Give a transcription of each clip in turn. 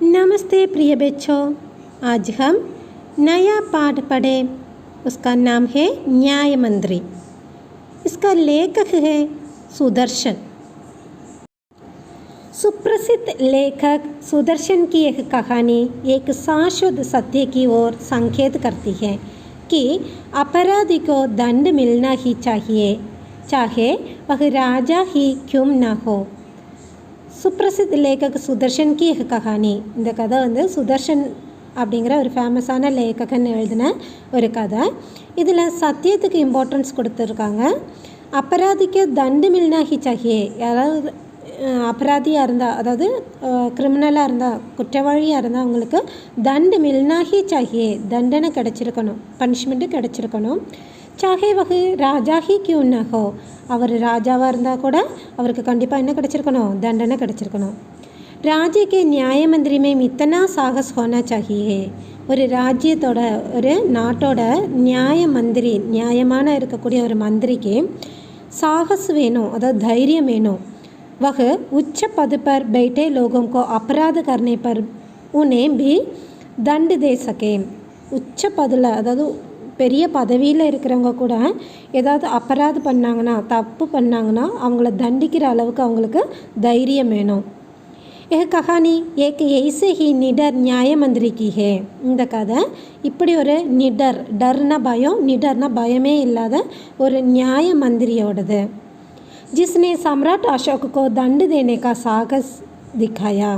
नमस्ते प्रिय बच्चों, आज हम नया पाठ पढ़ें। उसका नाम है न्याय मंत्री। इसका लेखक है सुदर्शन। सुप्रसिद्ध लेखक सुदर्शन की एक कहानी एक शाश्वत सत्य की ओर संकेत करती है कि अपराधी को दंड मिलना ही चाहिए, चाहे वह राजा ही क्यों न हो। சுப்ரசித் லேखक சுதர்ஷன் की एक कहानी. இந்த கதை வந்து சுதர்ஷன் அப்படிங்கிற ஒரு ஃபேமஸான லேखकன் எழுதின ஒரு கதை. இதில் சத்தியத்துக்கு இம்பார்ட்டன்ஸ் கொடுத்துருக்காங்க. அபராதிக்கு தண்டு மில்னா ஹி சாஹியே, யாராவது அபராதியாக இருந்தால், அதாவது கிரிமினலாக இருந்தால், குற்றவாளியாக இருந்தால் அவங்களுக்கு தண்டு மில்னா ஹி சாஹியே, தண்டனை கிடச்சிருக்கணும், பனிஷ்மெண்ட்டு கிடச்சிருக்கணும். சாஹே வகு ராஜா ஹி கியூ ந ஹோ, அவர் ராஜாவாக இருந்தால் கூட அவருக்கு கண்டிப்பாக என்ன கிடச்சிருக்கணும், தண்டனை கிடச்சிருக்கணும். ராஜ்யக்கு நியாய மந்திரி மேம் இத்தனா சாகஸ் ஹோனா சாஹியே, ஒரு ராஜ்யத்தோட ஒரு நாட்டோட நியாய மந்திரி, நியாயமான இருக்கக்கூடிய ஒரு மந்திரிக்கு சாகஸ் வேணும், அதாவது தைரியம் வேணும். वह उच्च पद पर बैठे लोगों को अपराध करने पर उन्हें भी दंड दे सके. உச்ச பதவியில், அதாவது பெரிய பதவியில் இருக்கிறவங்க கூட ஏதாவது அபராதம் பண்ணாங்கன்னா, தப்பு பண்ணாங்கன்னா அவங்கள தண்டிக்கிற அளவுக்கு அவங்களுக்கு தைரியம் வேணும். यह कहानी एक ऐसे ही निडर न्याय मंत्री की है. இந்த கதை இப்படி ஒரு நிடர், டர்னா பயம், நிடர்னா பயமே இல்லாத ஒரு நியாய மந்திரியோடது. जिसने सम्राट अशोक को दंड देने का साहस दिखाया.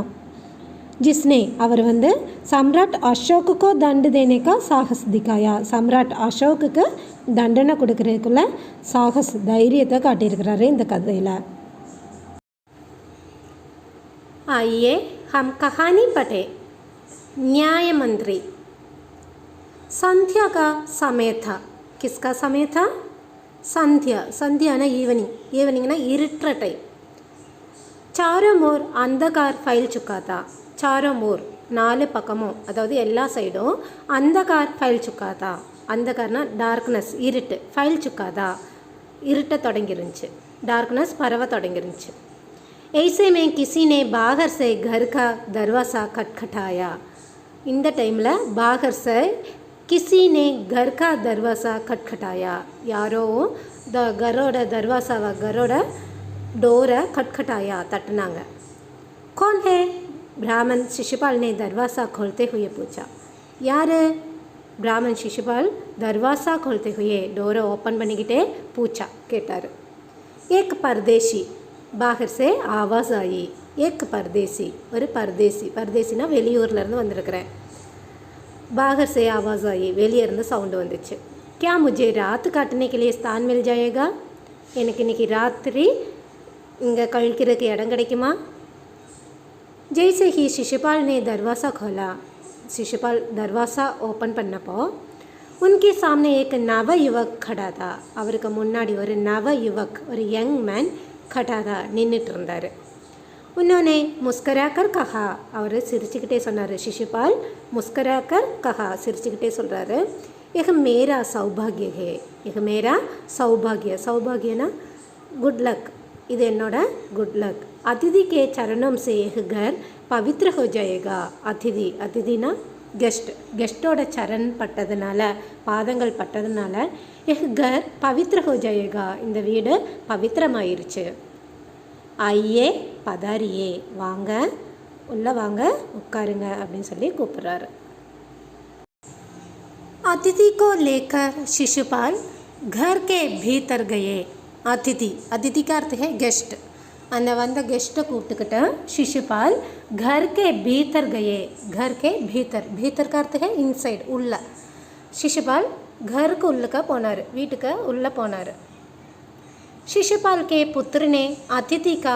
जिसने அவர் வந்து सम्राट अशोक को दंड देने का साहस दिखाया. सम्राट अशोक தண்டனை கொடுக்கறதுக்குள்ள சாகஸ், தைரியத்தை காட்டியிருக்கிறாரு இந்த கதையில். आइए हम कहानी पढ़े. न्याय मंत्री. संध्या का समय था. किसका समय था? संध्या. संध्याना ஈவினிங், ஈவினிங்னா இருட்டுற டைம். चारों ओर अंधकार फैल चुका था. चारों ओर நாலு பக்கமும், அதாவது எல்லா சைடும் अंधकार फैल चुका था. अंधकारனா டார்க்னஸ், இருட்டு. ஃபைல் சுக்காதா, இருட்ட தொடங்கிருந்துச்சு, டார்க்னஸ் பரவ தொடங்கிருந்துச்சு. ऐसे में किसी ने बाहर से घर का दरवाज़ा खटखटाया. இந்த டைமில் பாகர் से किसी ने घर का दरवाज़ा खटखटाया. யாரோ घरोட दरवाज़ावा, घरोட डोरा खटखटाया, तटनांगा. कौन है? ब्राह्मण शिशुपाल ने दरवाज़ा खोलते हुए पूछा. यार? ब्राह्मण शिशुपाल दरवाज़ा खोलते हुए डोरा ओपन பண்ணிக்கிட்டே पूछा, கேட்டார். एक परदेशी. बाहर से आवाज़ आई. एक परदेसी, ஒரு பரதேசி. பரதேசினா வெளியூர்லேருந்து வந்திருக்கிறேன். बाहर से आवाज़ आई, வெளியே இருந்து சவுண்டு வந்துச்சு. क्या मुझे रात काटने के लिए स्थान मिल जाएगा? எனக்கு இன்னைக்கு ராத்திரி இங்கே கழிக்கிறதுக்கு இடம் கிடைக்குமா? जैसे ही शिशुपाल ने दरवाज़ा खोला, शिशुपाल दरवाज़ा ओपन பண்ணப்போ उनके सामने एक नव युवक खड़ा था. அவருக்கு முன்னாடி ஒரு நவ யுவக், ஒரு யங் மேன் खड़ा था, நின்றுட்டு இருந்தார். उन्होंने मुस्कराकर कहा, அவர் சிரிச்சுக்கிட்டே சொன்னார். शिशुपाल मुस्कराकर कहा, சிரிச்சுக்கிட்டே சொல்கிறாரு. यह मेरा सौभाग्य है. यह मेरा सौभाग्य. सौभाग्यना गुड लक, இது என்னோட गुड लक. अतिथि के चरणों से यह घर पवित्र हो जाएगा. अतिथि, अतिथिना கெஸ்ட், கெஸ்ட்டோட சரண் பட்டதுனால, பாதங்கள் பட்டதுனால यह घर पवित्र हो जाएगा, இந்த வீடு பவித்திரமாயிருச்சு. ஐயே பதாரியே, வாங்க, உள்ளே வாங்க, உட்காருங்க அப்படின்னு சொல்லி கூப்பிட்றாரு. अतिथि को लेकर शिशुपाल घर के भीतर गए. अतिथि, अतिथि का अर्थ है गेस्ट. அந்த வந்த கெஸ்ட்டை கூப்பிட்டுக்கிட்ட शिशुपाल घर के भीतर गए. घर के भीतर, भीतर का अर्थ है इनसाइड, உள்ள. शिशुपाल घरக்கு உள்ளக்க போனார், வீட்டுக்கு உள்ளே போனார். शिशुपाल के पुत्र ने अतिथि का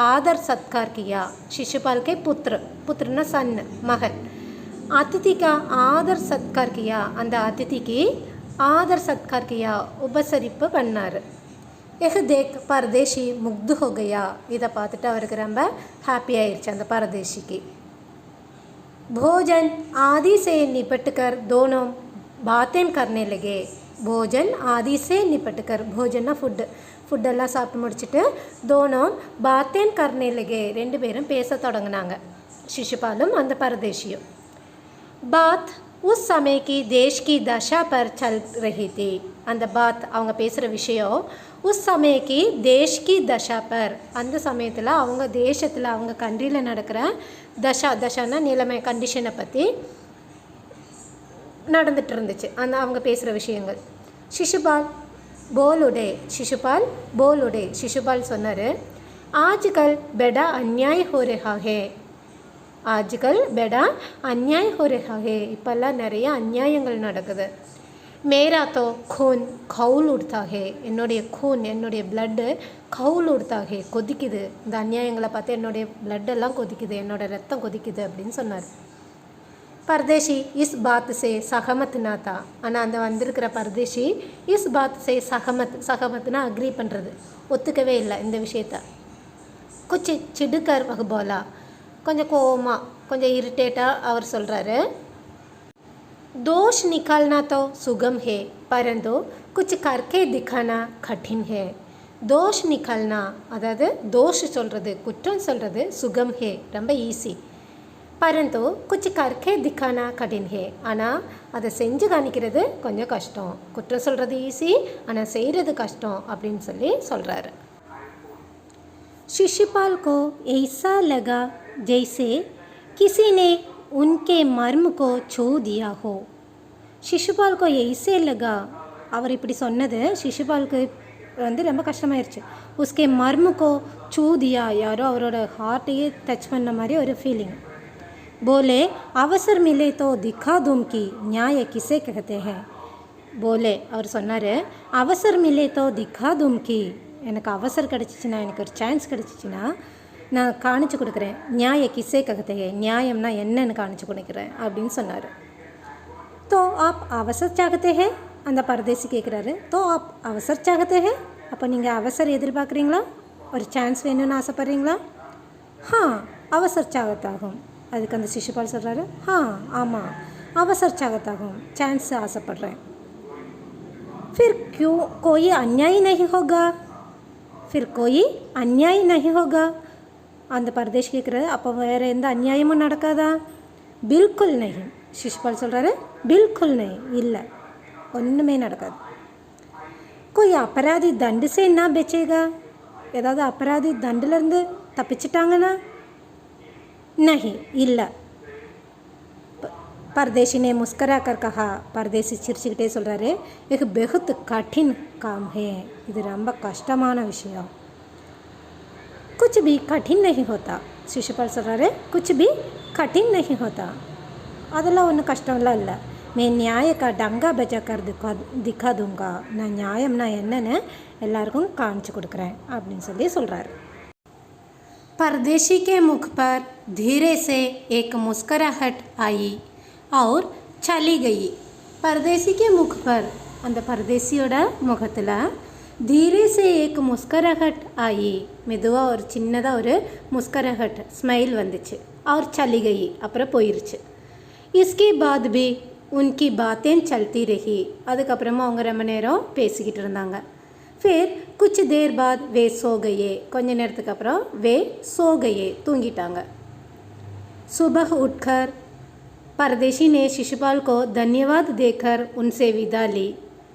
आदर सत्कार किया. शिशुपाल के पुत्र, पुत्रना सन, மகன். अतिथि का आदर सत्कार किया, அந்த अतिथिக்கு आदर सत्कार किया, உபசரிப்பு பண்ணார். यह देख परदेशी मुग्ध हो गया. இதை பார்த்துட்டு அவருக்கு ரொம்ப ஹாப்பி ஆயிடுச்சு அந்த பரதேசிக்கு. भोजन आदि से निपट कर दोनों बातें करने लगे. भोजन आदि से निपट कर, भोजन फुड, ஃபுட்டெல்லாம் சாப்பிட்டு முடிச்சுட்டு தோனோ பாத்தேன் கர்னே லகே, ரெண்டு பேரும் பேச தொடங்கினாங்க. शिशुपालुम अंद परदेशियों। बात उस समय की देश की दशा पर चल रही थी. அந்த बात அவங்க பேசுகிற விஷயம் உஸ் சமயக்கு தேஷ் கி தஷா பர், அந்த சமயத்தில் அவங்க தேசத்தில் அவங்க கண்ட்ரியில் நடக்கிற தஷானா நிலைமை கண்டிஷனை பற்றி நடந்துட்டு இருந்துச்சு அந்த அவங்க பேசுகிற விஷயங்கள். शिशुपाल बोल उड़े. शिशुपाल சொன்னார், आजकल बड़ा अन्याय हो रहा है. आजकल बड़ा अन्याय हो रहा है. இப்போல்லாம் நிறைய அநியாயங்கள் நடக்குது. मेरा तो खून खौल उड़ता है. என்னுடைய खून என்னுடைய பிளட்டு கவுல் உடுத்தா ஹே, கொதிக்குது. இந்த அநியாயங்களை பார்த்து என்னுடைய பிளட்டெல்லாம் கொதிக்குது, என்னோடய ரத்தம் கொதிக்குது அப்படின்னு சொன்னார். பரதேசி இஸ் பாத் சே சகமத் நாத்தா. ஆனால் அந்த வந்திருக்கிற பரதேசி இஸ் பாத் சே சகமத்னா அக்ரி பண்ணுறது, ஒத்துக்கவே இல்லை இந்த விஷயத்த. குச்சி சிடுக்கர் வகுபோலா, கொஞ்சம் கோவமாக கொஞ்சம் இரிட்டேட்டாக அவர் சொல்கிறாரு. दोष निकालना तो सुगम है, परंतु कुछ करके दिखाना कठिन है. दोष निकालना அதாவது दोष சொல்கிறது குற்றம் சொல்கிறது சுகம் ஹே ரொம்ப ஈஸி. பரந்து குछ करके दिखाना कठिन है, ஆனால் அதை செஞ்சு காணிக்கிறது கொஞ்சம் கஷ்டம். குற்றம் சொல்கிறது ஈஸி, ஆனால் செய்கிறது கஷ்டம் அப்படின்னு சொல்லி சொல்கிறாரு. शिशुपाल को ऐसा लगा जैसे किसी ने उनके मर्म को छू दिया हो. शिशुपाल को ऐसे लगा, அவர் இப்படி சொன்னது शिशुपालக்கு வந்து ரொம்ப கஷ்டமாயிருச்சு. उसके मर्म को छू दिया, யாரோ அவரோட ஹார்ட்டையே டச் பண்ண மாதிரி ஒரு ஃபீலிங். बोले अवसर मिले तो दिखा दूं कि न्याय किसे कहते हैं. बोले அவர் சொன்னார், அவசர் மிலே தோ திக்கா தும் கி, எனக்கு அவசரம் கிடச்சிச்சின்னா, எனக்கு ஒரு சான்ஸ் கிடச்சிச்சின்னா நான் காணிச்சு கொடுக்குறேன். நியாய கிசே ககத்தையே, நியாயம்னா என்னன்னு காணிச்சு கொடுக்குறேன் அப்படின்னு சொன்னார். தோ ஆப் அவசர் சாகத்தே ஹே, அந்த பரதேசி கேட்குறாரு. தோ ஆப் அவசர் சாகத்தே ஹே, அப்போ நீங்கள் அவசரம் எதிர்பார்க்குறீங்களா, ஒரு சான்ஸ் வேணும்னு ஆசைப்பட்றீங்களா? அவசர் சாகத்தாகும். அதுக்கு அந்த शिशुपाल சொல்கிறாரு, ஆமாம் அவசர் சாகத்தாகும், சான்ஸ் ஆசைப்பட்றேன். फिर क्यों कोई अन्याय नहीं होगा, फिर कोई अन्याय नहीं होगा. அந்த பரதேஷ் கேட்குறாரு, அப்போ வேறு எந்த அநியாயமும் நடக்காதா? பில்குல் நஹி. शिशुपाल சொல்கிறாரு, பில்குல் நஹி, இல்லை ஒன்றுமே நடக்காது. कोई अपराधी दंड से ना बचेगा, ஏதாவது அபராதி தண்டிலேருந்து தப்பிச்சிட்டாங்கன்னா? नहीं, இல்லை. परदेशी ने मुस्करा कर कहा, परदेसी சிரிச்சுக்கிட்டே சொல்கிறாரு, एक बहुत कठिन काम है, இது ரொம்ப கஷ்டமான விஷயம். कुछ भी कठिन नहीं होता. शिशुपाल சொல்கிறாரு, कुछ भी कठिन नहीं होता, அதெல்லாம் ஒன்றும் கஷ்டம்லாம் இல்லை. मैं न्याय का डंगा बजा कर दिखा दूंगा, நான் நியாயம்னா என்னன்னு எல்லாருக்கும் காமிச்சு கொடுக்குறேன் அப்படின்னு சொல்லி சொல்கிறாரு. परदेशी के मुख पर धीरे से एक मुस्कुराहट आई और चली गई. परदेसी के मुख पर, அந்த பரதேசியோட முகத்தில் धीरे से एक मुस्कुराहट आई, மெதுவாக ஒரு சின்னதாக ஒரு मुस्कुराहट ஸ்மைல் வந்துச்சு. और चली गई, அப்புறம் போயிருச்சு. इसके बाद भी उनकी बातें चलती रही, அதுக்கப்புறமா அவங்க ரொம்ப நேரம் பேசிக்கிட்டு இருந்தாங்க. फिर कुछ देर बाद वे सो गए, கொஞ்ச நேரத்துக்கு அப்புறம் वे सो गए, தூங்கிட்டாங்க. सुबह उठकर परदेशी ने शिशुपाल को धन्यवाद देकर उनसे विदा ली.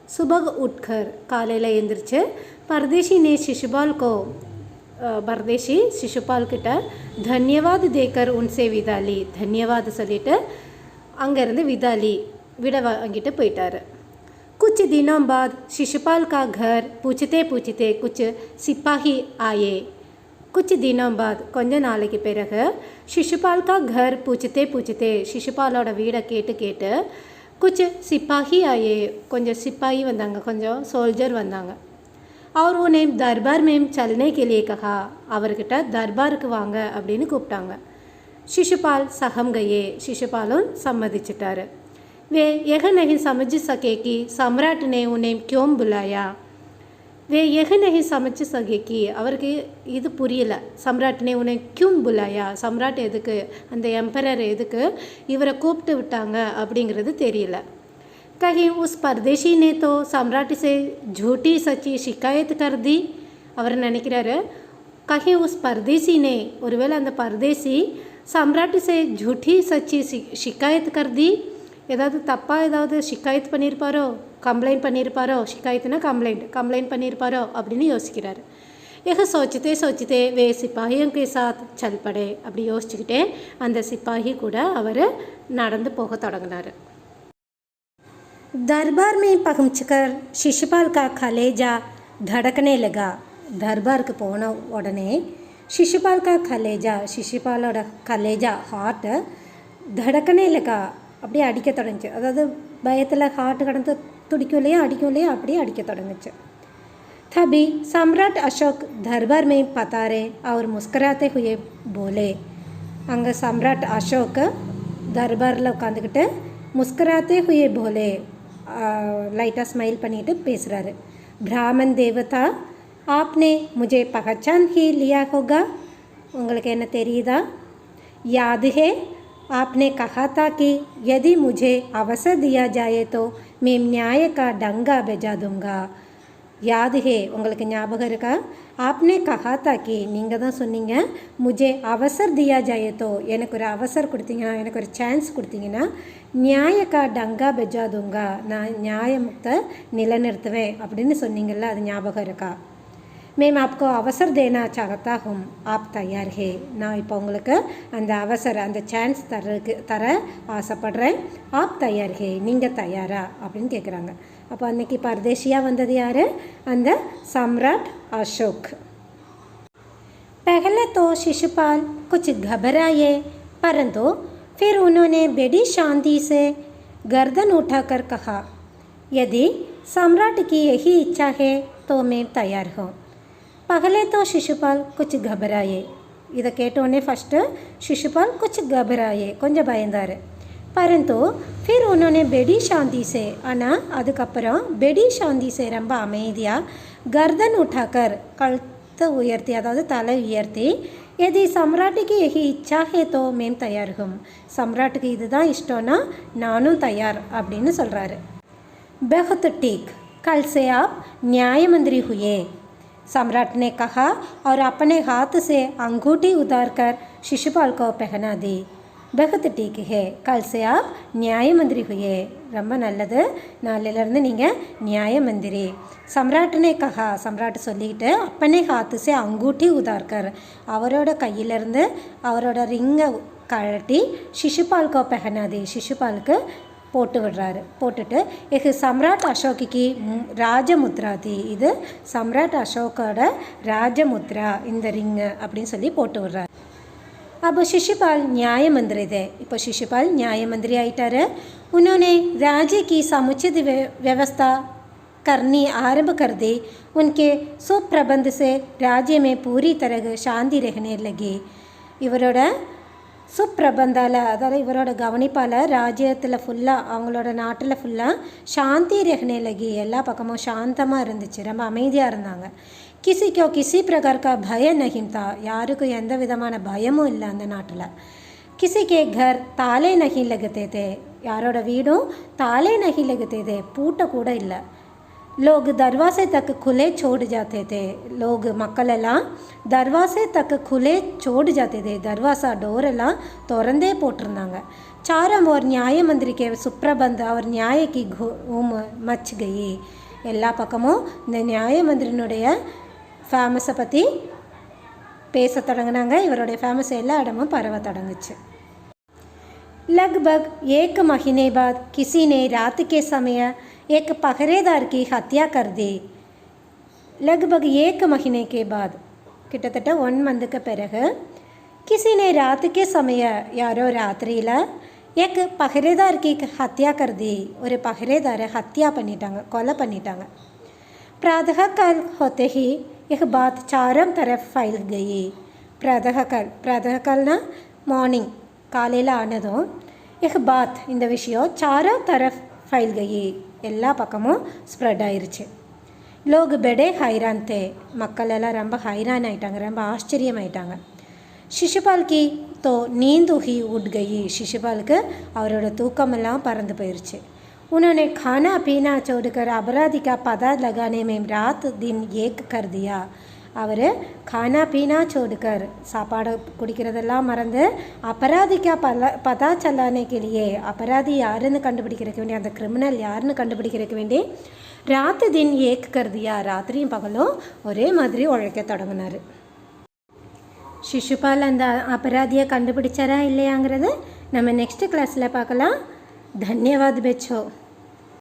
सुबह उठकर, காலையில் எழுந்திரிச்சு परदेशी ने शिशुपाल को, परदेशी शिशुपाल கிட்ட धन्यवाद देकर उनसे विदा ली, धन्यवाद சொல்லிட்டு அங்கேருந்து விதாலி விட வாங்கிட்டு போயிட்டார். कुछ दिनों बाद शिशुपाल का घर पूछते पूछते कुछ सिपाही आए. कुछ दिनों बाद, கொஞ்ச நாளைக்கு பிறகு शिशुपाल का घर पूछते पूछते, शिशुपालोட வீடை கேட்டு கேட்டு कुछ सिपाही आए, கொஞ்சம் சிப்பாயி வந்தாங்க, கொஞ்சம் சோல்ஜர் வந்தாங்க. और उन्हें दरबार में चलने के लिए कहा, அவர்கிட்ட தர்பாருக்கு வாங்க அப்படின்னு கூப்பிட்டாங்க. शिशुपाल सहम गए, शिशुपाலும் சம்மதிச்சிட்டாரு. वे यह नहीं समझ सके कि सम्राट ने उन्हें क्यों बुलाया. वे यह नहीं समझ सके कि, அவருக்கு இது புரியல, सम्राटने उन्हें क्यों बुलाया, सम्राट எதுக்கு, அந்த எம்பரர் எதுக்கு இவரை கூப்பிட்டு விட்டாங்க அப்படிங்கிறது தெரியல. कहीं उस परदेशी ने तो सम्राट से झूठी सच्ची शिकायत कर दी. அவர் நினைக்கிறாரு, कहीं उस परदेसी ने, ஒருவேளை அந்த பரதேசி सम्राट से झूठी सच्ची शिकायत कर दी. ஏதாவது தப்பாக ஏதாவது ஷிக்காயத் பண்ணியிருப்பாரோ, கம்ப்ளைண்ட் பண்ணியிருப்பாரோ, ஷிக்காயத்துனா கம்ப்ளைண்ட் பண்ணியிருப்பாரோ அப்படின்னு யோசிக்கிறார். सोचते सोचते वे सिपाहियों के साथ चल पड़े. அப்படி யோசிச்சுக்கிட்டே அந்த சிப்பாஹி கூட அவர் நடந்து போக தொடங்கினார். दरबार में पहुंचकर शिशुपाल का कलेजा धड़कने लगा. दरबार போன உடனே शिशुपाल का कलेजा, शिशुपालोட कलेजा हार्ट धड़कने लगा, அப்படியே அடிக்க தொடங்குச்சு. அதாவது பயத்தில் ஹார்ட் கடந்து துடிக்கும் இல்லையா அப்படியே அடிக்க தொடங்குச்சு. तभी सम्राट अशोक दरबार में पधारे और मुस्कुराते हुए बोले. அங்கே सम्राट अशोक दरबारिல் உட்காந்துக்கிட்டு मुस्कुराते हुए बोले, லைட்டாக ஸ்மைல் பண்ணிட்டு பேசுகிறாரு. ब्राह्मण देवता आपने मुझे पहचान ही लिया होगा. உங்களுக்கு என்ன தெரியுதா? याद है आपने कहा था कि यदि मुझे अवसर दिया जाए तो मैं न्याय का डंगा बजा दूंगा. याद है உங்களுக்கு ஞாபகம் இருக்கா? आपने कहा था कि நீங்கள் தான் சொன்னீங்க, मुझे अवसर दिया जाए तो எனக்கு ஒரு அவசர் கொடுத்தீங்கன்னா, எனக்கு ஒரு சான்ஸ் கொடுத்தீங்கன்னா, न्याय का डंगा बजा दूंगा, நான் நியாயத்தை நிலைநிறுத்துவேன் அப்படின்னு சொன்னீங்கல்ல, அது ஞாபகம் இருக்கா? मैं आपको अवसर देना चाहता हूँ, आप तैयार है. நான் இப்போ உங்களுக்கு அந்த அவசரம் அந்த சான்ஸ் தர ஆசைப்படுறேன். ஆப் தயார் ஹே, நீங்கள் தயாரா அப்படின்னு கேட்குறாங்க. அப்போ அன்றைக்கி பரதேசியாக வந்தது யார்? அந்த सम्राट अशोक. पहले तो शिशुपाल कुछ घबराए, परंतु फिर उन्होंने बड़ी शांति से गर्दन उठाकर कहा, यदि सम्राट की यही इच्छा है तो मैं तैयार हूँ. पहले तो शिशुपाल कुछ घबराए. இதை கேட்டோடனே ஃபஸ்ட்டு शिशुपाल कुछ घबराए, கொஞ்சம் பயந்தார். परंतु फिर उन्होंने बेडी शांति से, ஆனால் அதுக்கப்புறம் बेडी शांति से ரொம்ப அமைதியாக गर्दन उठाकर கழுத்தை உயர்த்தி, அதாவது தலை உயர்த்தி, यदि सम्राट की यही इच्छा है तो मैं तैयार हूँ, सम्राட்டுக்கு இதுதான் இஷ்டம்னா நானும் தயார் அப்படின்னு சொல்கிறாரு. बहुत ठीक, कल से आप न्याय मंत्री हुए. सम्राट ने कहा और अपने हाथ से अंगूठी उतार कर शिशुपाल को पहना दी. बहुत ठीक है, कल से आप न्याय मंत्री हुए. ரொம்ப நல்லது, நாளிலிருந்து நீங்கள் நியாய மந்திரி. सम्राट ने कहा, सम्राट சொல்லிக்கிட்டு अपने हाथ से अंगूठी उतार कर, அவரோட கையிலிருந்து அவரோட ரிங்கை கழட்டி शिशुपाल को पहना दी, शिशुपाலுக்கு போட்டு விடுறாரு. போட்டுட்டு இது सम्राट अशोक की ராஜமுத்ரா தி, இது सम्राट அசோக்கோட ராஜமுத்ரா இந்த ரிங்கு அப்படின்னு சொல்லி போட்டு விடுறாரு. அப்போ शिशुपाल न्याय मंत्री थे. இப்போ शिशुपाल न्याय मंत्री ஆயிட்டாரு. उन्होंने राज्य की समुचित व्यवस्था करनी आरंभ कर दी. उनके सुप्रबंध से राज्य में पूरी तरह शांति रहने लगी. இவரோட சுப்பிரபந்தால், அதாவது இவரோட கவனிப்பால் ராஜ்யத்தில் ஃபுல்லாக, அவங்களோட நாட்டில் ஃபுல்லாக சாந்தி ரஹ்னே லகி, எல்லா பக்கமும் சாந்தமாக இருந்துச்சு, ரொம்ப அமைதியாக இருந்தாங்க. கிசிக்கோ கிசி பிரகார்க்கா பய நஹிம் தா, யாருக்கும் எந்த விதமான பயமும் இல்லை அந்த நாட்டில். கிசிக்கே கர் தாலே நஹி லகத்தே தே, யாரோட வீடும் தாலே நஹி லகத்தே தே, பூட்டை கூட இல்லை. लोग दरवाजे तक खुले छोड़ जाते थे. लोग மக்கள் எல்லாம் दरवाजे तक खुले छोड़ जाते थे, दरवाज़ा डोर எல்லாம் திறந்தே போட்டிருந்தாங்க. चारों ओर न्याय मंत्री के सुप्रबंध और न्याय की घूम मच गई. எல்லா பக்கமும் இந்த நியாய மந்திரினுடைய ஃபேமஸை பற்றி பேச தொடங்கினாங்க. இவருடைய ஃபேமஸ் எல்லா இடமும் பரவ தொடங்குச்சு. लगभग 1 महीने बाद किसी ने रात के समय एक पहरेदार की हत्या कर दी. लगभग 1 महीने के बाद, கிட்டத்தட்ட 1 மந்த்துக்கு பிறகு, किसी ने रात के समय, யாரோ ராத்திரியில் एक पहरेदार की हत्या कर दी, ஒரு பஹரேதாரை ஹத்யா பண்ணிட்டாங்க, கொலை பண்ணிட்டாங்க. प्रातः काल होते ही एक बात चारों तरफ फैल गई. प्रातः कालனா மார்னிங், காலையில் ஆனதும் एक बात, இந்த விஷயம் चारों तरफ फैल गई, எல்லா பக்கமும் ஸ்ப்ரெட் ஆயிடுச்சு. லோக் பெடே ஹைரான் தே, மக்கள் எல்லாம் ரொம்ப ஹைரான் ஆயிட்டாங்க, ரொம்ப ஆச்சரியம் ஆயிட்டாங்க. शिशुपाल की तो नींद ही उड़ गई, शिशुपाலுக்கு அவரோட தூக்கமெல்லாம் பறந்து போயிடுச்சு. उन्होंने खाना पीना छोड़कर अपराधी का पता लगाने में रात दिन एक कर दिया. அவர் खाना पीना छोड़कर சாப்பாடு குடிக்கிறதெல்லாம் மறந்து अपराधी पता चलाने के लिए अपराधी யாருன்னு கண்டுபிடிக்கிறதுக்கு வேண்டி அந்த கிரிமினல் யாருன்னு கண்டுபிடிக்கிறதுக்கு வேண்டி ராத் தின் ஏக் கர் தியா ராத்திரியும் பகலும் ஒரே மாதிரி உழைக்க தொடங்கினார். சிசுபால் அந்த அபராதியை கண்டுபிடிச்சாரா இல்லையாங்கிறது நம்ம நெக்ஸ்ட் கிளாஸில் பார்க்கலாம். धन्यवाद बच्चों.